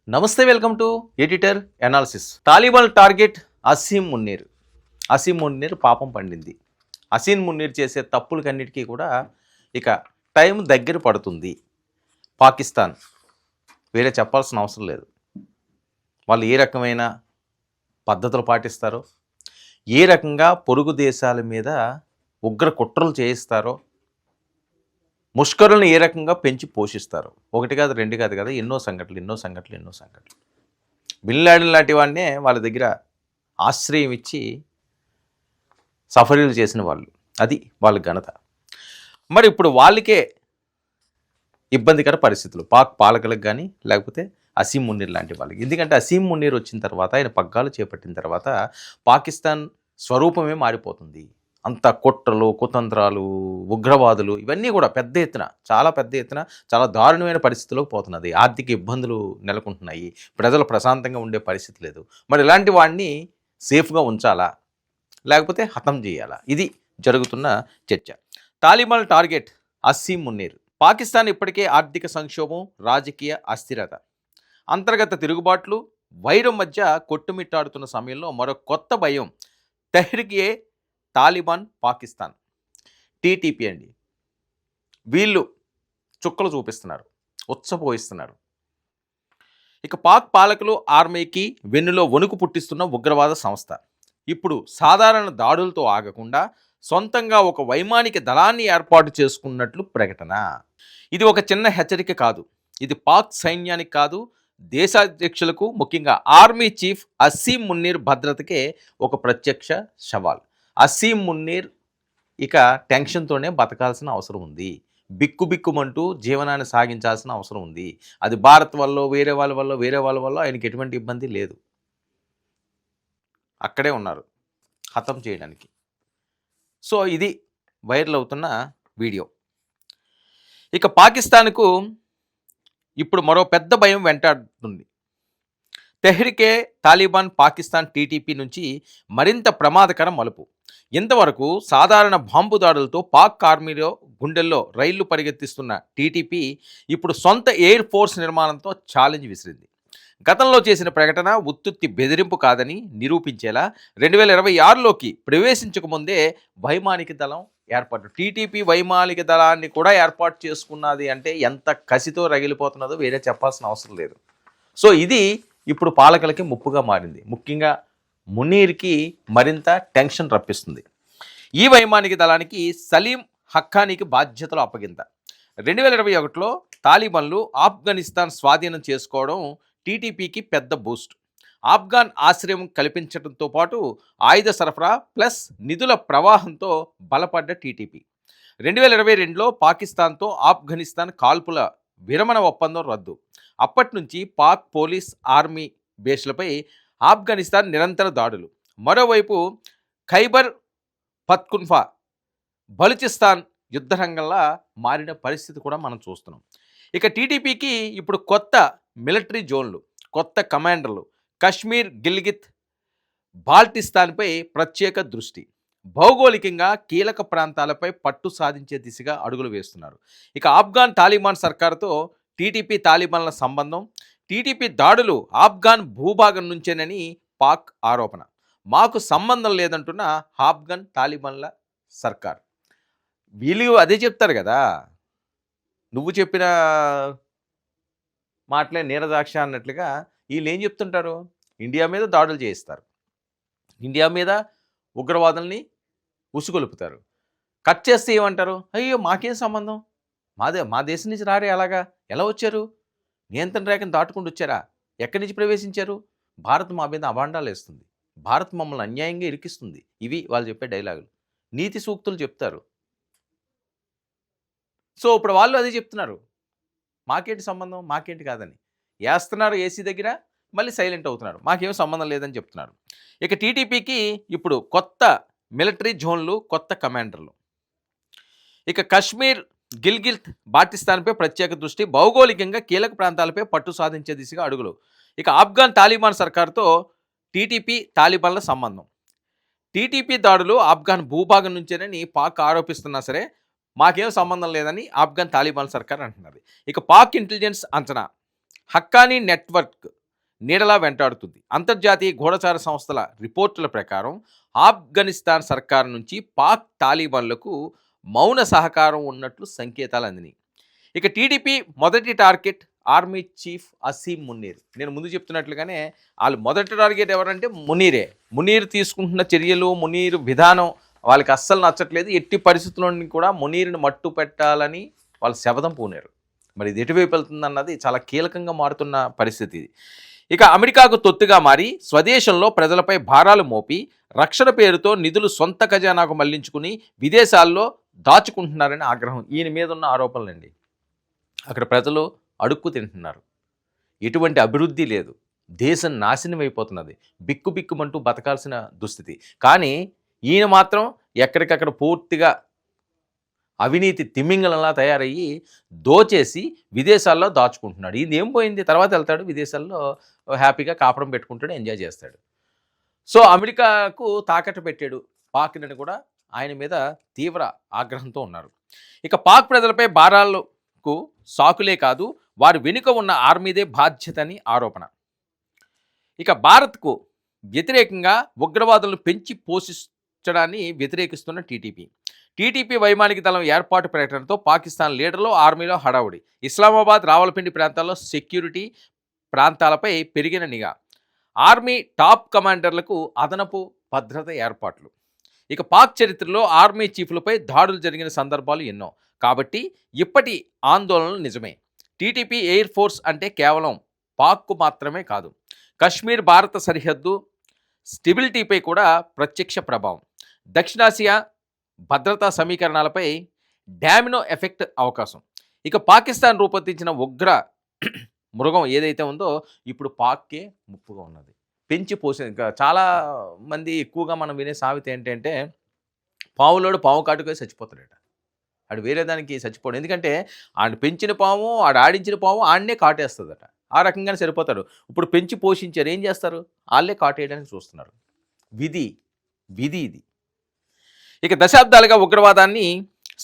నమస్తే, welcome to editor analysis. Taliban target Asim Munir. Asim Munir పాపం పండింది. అసీం మున్నీర్ చేసే తప్పులకన్నిటికీ కూడా ఇక టైం దగ్గర పడుతుంది. పాకిస్తాన్ వేరే చెప్పాల్సిన అవసరం లేదు. వాళ్ళు ఏ రకమైన పద్ధతులు పాటిస్తారో, ఏ రకంగా పొరుగు దేశాల మీద ఉగ్ర కుట్రలు చేయిస్తారో, ముష్కరులను ఏ రకంగా పెంచి పోషిస్తారు. ఒకటి కాదు, రెండు కాదు కదా, ఎన్నో సంఘటనలు. బిన్ లాడెన్ లాంటి వాడినే వాళ్ళ దగ్గర ఆశ్రయం ఇచ్చి సఫరీలు చేసిన వాళ్ళు. అది వాళ్ళ ఘనత. మరి ఇప్పుడు వాళ్ళకే ఇబ్బందికర పరిస్థితులు, పాక్ పాలకులకు కానీ లేకపోతే అసీం మున్నీర్ లాంటి వాళ్ళకి. ఎందుకంటే అసీం మున్నీర్ వచ్చిన తర్వాత, ఆయన పగ్గాలు చేపట్టిన తర్వాత పాకిస్తాన్ స్వరూపమే మారిపోతుంది. అంత కుట్రలు, కుతంత్రాలు, ఉగ్రవాదులు ఇవన్నీ కూడా పెద్ద ఎత్తున, చాలా పెద్ద ఎత్తున, చాలా దారుణమైన పరిస్థితిలోకి పోతున్నది. ఆర్థిక ఇబ్బందులు నెలకొంటున్నాయి. ప్రజలు ప్రశాంతంగా ఉండే పరిస్థితి లేదు. మరి ఇలాంటి వాడిని సేఫ్గా ఉంచాలా లేకపోతే హతం చేయాలా? ఇది జరుగుతున్న చర్చ. తాలిబాన్ టార్గెట్ అసీం మున్నీర్. పాకిస్తాన్ ఇప్పటికే ఆర్థిక సంక్షోభం, రాజకీయ అస్థిరత, అంతర్గత తిరుగుబాట్లు, వైరం మధ్య కొట్టుమిట్టాడుతున్న సమయంలో మరో కొత్త భయం తెహ్రీకే తాలిబాన్ పాకిస్తాన్, టీటీపీ అండి. వీళ్ళు చుక్కలు చూపిస్తున్నారు, ఉచ్చపోయిస్తున్నారు. ఇక పాక్ పాలకులు, ఆర్మీకి వెన్నులో వణుకు పుట్టిస్తున్న ఉగ్రవాద సంస్థ ఇప్పుడు సాధారణ దాడులతో ఆగకుండా సొంతంగా ఒక వైమానిక దళాన్ని ఏర్పాటు చేసుకున్నట్లు ప్రకటన. ఇది ఒక చిన్న హెచ్చరిక కాదు. ఇది పాక్ సైన్యానికి కాదు, దేశాధ్యక్షులకు, ముఖ్యంగా ఆర్మీ చీఫ్ అసీం మున్నీర్ భద్రతకే ఒక ప్రత్యక్ష సవాల్. అసీం మున్నీర్ ఇక టెన్షన్తోనే బతకాల్సిన అవసరం ఉంది. బిక్కుబిక్కుమంటూ జీవనాన్ని సాగించాల్సిన అవసరం ఉంది. అది భారత్ వల్ల, వేరే వాళ్ళ వల్ల ఆయనకి ఎటువంటి ఇబ్బంది లేదు. అక్కడే ఉన్నారు హతం చేయడానికి. సో ఇది వైరల్ అవుతున్న వీడియో. ఇక పాకిస్తాన్కు ఇప్పుడు మరో పెద్ద భయం వెంటాడుతుంది. తెహ్రీకే తాలిబాన్ పాకిస్తాన్ టీటీపీ నుంచి మరింత ప్రమాదకర మలుపు. ఇంతవరకు సాధారణ బాంబు దాడులతో పాక్ ఆర్మీలో గుండెల్లో రైళ్లు పరిగెత్తిస్తున్న టీటీపీ ఇప్పుడు సొంత ఎయిర్ ఫోర్స్ నిర్మాణంతో ఛాలెంజ్ విసిరింది. గతంలో చేసిన ప్రకటన ఉత్తుత్తి బెదిరింపు కాదని నిరూపించేలా 2026లోకి ప్రవేశించకముందే వైమానిక దళం ఏర్పాటు. టీటీపీ వైమానిక దళాన్ని కూడా ఏర్పాటు చేసుకున్నది అంటే ఎంత కసితో రగిలిపోతున్నదో వేరే చెప్పాల్సిన అవసరం లేదు. సో ఇది ఇప్పుడు పాలకులకి ముప్పుగా మారింది. ముఖ్యంగా మునీర్కి మరింత టెన్షన్ రప్పిస్తుంది. ఈ వైమానిక దళానికి సలీం హక్కానీకి బాధ్యతలు అప్పగింత. 2021లో తాలిబాన్లు ఆఫ్ఘనిస్తాన్ స్వాధీనం చేసుకోవడం టీటీపీకి పెద్ద బూస్ట్. ఆఫ్ఘాన్ ఆశ్రయం కల్పించడంతో పాటు ఆయుధ సరఫరా ప్లస్ నిధుల ప్రవాహంతో బలపడ్డ టీటీపీ 2022లో పాకిస్తాన్తో ఆఫ్ఘనిస్తాన్ కాల్పుల విరమణ ఒప్పందం రద్దు. అప్పటి నుంచి పాక్ పోలీస్, ఆర్మీ బేస్లపై ఆఫ్ఘనిస్తాన్ నిరంతర దాడులు. మరోవైపు ఖైబర్ పఖ్తూన్ఖ్వా, బలూచిస్తాన్ యుద్ధరంగంలా మారిన పరిస్థితి కూడా మనం చూస్తున్నాం. ఇక టీటీపీకి ఇప్పుడు కొత్త మిలిటరీ జోన్లు, కొత్త కమాండర్లు, కశ్మీర్, గిల్గిత్, బాల్టిస్తాన్పై ప్రత్యేక దృష్టి, భౌగోళికంగా కీలక ప్రాంతాలపై పట్టు సాధించే దిశగా అడుగులు వేస్తున్నారు. ఇక ఆఫ్ఘాన్ తాలిబాన్ సర్కారుతో టీటీపీ తాలిబాన్ల సంబంధం, టీటీపీ దాడులు ఆఫ్ఘాన్ భూభాగం నుంచేనని పాక్ ఆరోపణ. మాకు సంబంధం లేదంటున్న ఆఫ్ఘాన్ తాలిబాన్ల సర్కార్. వీళ్ళు అదే చెప్తారు కదా, నువ్వు చెప్పిన మాటలే నీరదాక్ష అన్నట్లుగా వీళ్ళు ఏం చెప్తుంటారు? ఇండియా మీద దాడులు చేయిస్తారు, ఇండియా మీద ఉగ్రవాదుల్ని ఉసుగొలుపుతారు. కట్ చేస్తే ఏమంటారు? అయ్యో మాకేం సంబంధం, మా దేశం నుంచి రారే, అలాగా ఎలా వచ్చారు? నియంత్రణ రేఖను దాటుకుంటూ వచ్చారా? ఎక్కడి నుంచి ప్రవేశించారు? భారత్ మా మీద అభాండాలు వేస్తుంది, భారత్ మమ్మల్ని అన్యాయంగా ఇరికిస్తుంది. ఇవి వాళ్ళు చెప్పే డైలాగులు, నీతి సూక్తులు చెప్తారు. సో ఇప్పుడు వాళ్ళు అదే చెప్తున్నారు, మాకేంటి సంబంధం, మాకేంటి కాదని వేస్తున్నారు ఏసీ దగ్గర, మళ్ళీ సైలెంట్ అవుతున్నారు, మాకేం సంబంధం లేదని చెప్తున్నారు. ఇక టీటీపీకి ఇప్పుడు కొత్త మిలిటరీ జోన్లు, కొత్త కమాండర్లు. ఇక కశ్మీర్, గిల్గిత్, బాల్టిస్తాన్పై ప్రత్యేక దృష్టి, భౌగోళికంగా కీలక ప్రాంతాలపై పట్టు సాధించే దిశగా అడుగులు. ఇక ఆఫ్ఘాన్ తాలిబాన్ సర్కార్తో టీటీపీ తాలిబాన్ల సంబంధం. టీటీపీ దాడులు ఆఫ్ఘాన్ భూభాగం నుంచేనని పాక్ ఆరోపిస్తున్నా సరే మాకేం సంబంధం లేదని ఆఫ్ఘన్ తాలిబాన్ సర్కార్ అంటున్నది. ఇక పాక్ ఇంటెలిజెన్స్ అంచనా, హక్కానీ నెట్వర్క్ నీడలా వెంటాడుతుంది. అంతర్జాతీయ గూఢచార సంస్థల రిపోర్టుల ప్రకారం ఆఫ్ఘనిస్తాన్ సర్కారు నుంచి పాక్ తాలిబాన్లకు మౌన సహకారం ఉన్నట్లు సంకేతాలు అందినాయి. ఇక టీడీపీ మొదటి target army chief Asim Munir. నేను ముందు చెప్తున్నట్లుగానే వాళ్ళు మొదటి టార్గెట్ ఎవరంటే మునీరే. మునీర్ తీసుకుంటున్న చర్యలు, మునీర్ విధానం వాళ్ళకి అస్సలు నచ్చట్లేదు. ఎట్టి పరిస్థితుల్లోని కూడా మునీర్ని మట్టు పెట్టాలని వాళ్ళు శపథం పూనారు. మరి ఇది ఎటువైపు వెళ్తుందన్నది చాలా కీలకంగా మారుతున్న పరిస్థితి ఇది. ఇక అమెరికాకు తొత్తుగా మారి స్వదేశంలో ప్రజలపై భారాలు మోపి రక్షణ పేరుతో నిధులు సొంత ఖజానాకు మళ్లించుకుని విదేశాల్లో దాచుకుంటున్నారని ఆగ్రహం ఈయన మీద ఉన్న ఆరోపణలండి. అక్కడ ప్రజలు అడుక్కు తింటున్నారు. ఎటువంటి అభివృద్ధి లేదు. దేశం నాశనం అయిపోతున్నది. బిక్కుబిక్కుమంటూ బతకాల్సిన దుస్థితి. కానీ ఈయన మాత్రం ఎక్కడికక్కడ పూర్తిగా అవినీతి తిమింగలంలా తయారయ్యి దోచేసి విదేశాల్లో దాచుకుంటున్నాడు. ఇది ఏం పోయింది? తర్వాత వెళ్తాడు విదేశాల్లో హ్యాపీగా కాపురం పెట్టుకుంటాడు, ఎంజాయ్ చేస్తాడు. సో అమెరికాకు తాకట్టు పెట్టాడు పాక్ని కూడా ఆయన మీద తీవ్ర ఆగ్రహంతో ఉన్నారు. ఇక పాక్ ప్రజలపై భారాలకు సాకులే కాదు, వారి వెనుక ఉన్న ఆర్మీదే బాధ్యత అని ఆరోపణ. ఇక భారత్కు వ్యతిరేకంగా ఉగ్రవాదులను పెంచి పోషించడాన్ని వ్యతిరేకిస్తున్న టీటీపీ వైమానిక దళం ఏర్పాటు ప్రకటనతో పాకిస్తాన్ లీడర్లు, ఆర్మీలో హడావుడి. ఇస్లామాబాద్, రావలపిండి ప్రాంతాల్లో సెక్యూరిటీ ప్రాంతాలపై పెరిగిన నిఘా. ఆర్మీ టాప్ కమాండర్లకు అదనపు భద్రత ఏర్పాట్లు. ఇక పాక్ చరిత్రలో ఆర్మీ చీఫ్లపై దాడులు జరిగిన సందర్భాలు ఎన్నో. కాబట్టి ఇప్పటి ఆందోళనలు నిజమే. టీటీపీ ఎయిర్ ఫోర్స్ అంటే కేవలం పాక్కు మాత్రమే కాదు, కశ్మీర్, భారత సరిహద్దు స్టెబిలిటీపై కూడా ప్రత్యక్ష ప్రభావం. దక్షిణాసియా భద్రతా సమీకరణాలపై డామినో ఎఫెక్ట్ అవకాశం. ఇక పాకిస్తాన్ రూపొందించిన ఉగ్ర మృగం ఏదైతే ఉందో ఇప్పుడు పాక్కే ముప్పుగా ఉన్నది. పెంచి పోసింది. ఇంకా చాలామంది ఎక్కువగా మనం వినే సామెత ఏంటంటే పావులోడు పాము కాటుకొని చచ్చిపోతాడట. ఆడు వేరే దానికి చచ్చిపోడు. ఎందుకంటే ఆడు పెంచిన పాము, ఆడు ఆడించిన పాము ఆడనే కాటేస్తుందట. ఆ రకంగానే సరిపోతాడు. ఇప్పుడు పెంచి పోషించారు, ఏం చేస్తారు? వాళ్ళే కాటేయడానికి చూస్తున్నారు. విధి ఇది. ఇక దశాబ్దాలుగా ఉగ్రవాదాన్ని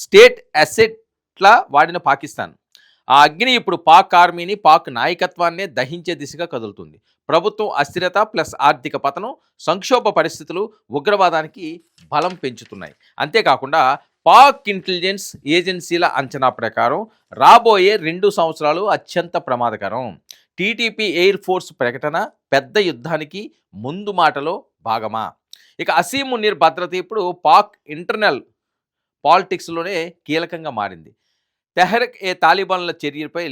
స్టేట్ అసెట్లా వాడిన పాకిస్తాన్ ఆ అగ్ని ఇప్పుడు పాక్ ఆర్మీని, పాక్ నాయకత్వాన్నే దహించే దిశగా కదులుతుంది. ప్రభుత్వం అస్థిరత ప్లస్ ఆర్థిక పతనం, సంక్షోభ పరిస్థితులు ఉగ్రవాదానికి బలం పెంచుతున్నాయి. అంతేకాకుండా పాక్ ఇంటెలిజెన్స్ ఏజెన్సీల అంచనా ప్రకారం రాబోయే 2 సంవత్సరాలు అత్యంత ప్రమాదకరం. టీటీపీ ఎయిర్ ఫోర్స్ ప్రకటన పెద్ద యుద్ధానికి ముందు మాటలో భాగమా? ఇక అసీం మునీర్ భద్రత ఇప్పుడు పాక్ ఇంటర్నల్ పాలిటిక్స్లోనే కీలకంగా మారింది. తెహ్రిక్ ఏ తాలిబాన్ల చర్యలపై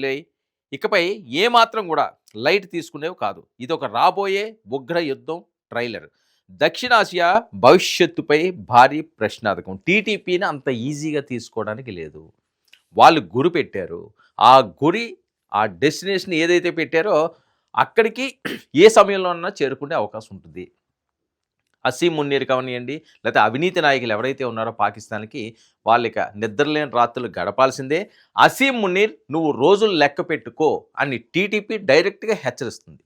ఇకపై ఏమాత్రం కూడా లైట్ తీసుకునేవి కాదు. ఇది ఒక రాబోయే ఉగ్ర యుద్ధం ట్రైలర్. దక్షిణాసియా భవిష్యత్తుపై భారీ ప్రశ్నార్థకం. టీటీపీని అంత ఈజీగా తీసుకోవడానికి లేదు. వాళ్ళు గురి పెట్టారు. ఆ గురి, ఆ డెస్టినేషన్ ఏదైతే పెట్టారో అక్కడికి ఏ సమయంలోనైనా చేరుకునే అవకాశం ఉంటుంది. అసీం మునీర్ కావనియండి, లేకపోతే అవినీతి నాయకులు ఎవరైతే ఉన్నారో పాకిస్తాన్కి, వాళ్ళకి నిద్రలేని రాత్రులు గడపాల్సిందే. అసీం మునీర్ నువ్వు రోజులు లెక్క పెట్టుకో అని టీటీపీ డైరెక్ట్గా హెచ్చరిస్తుంది.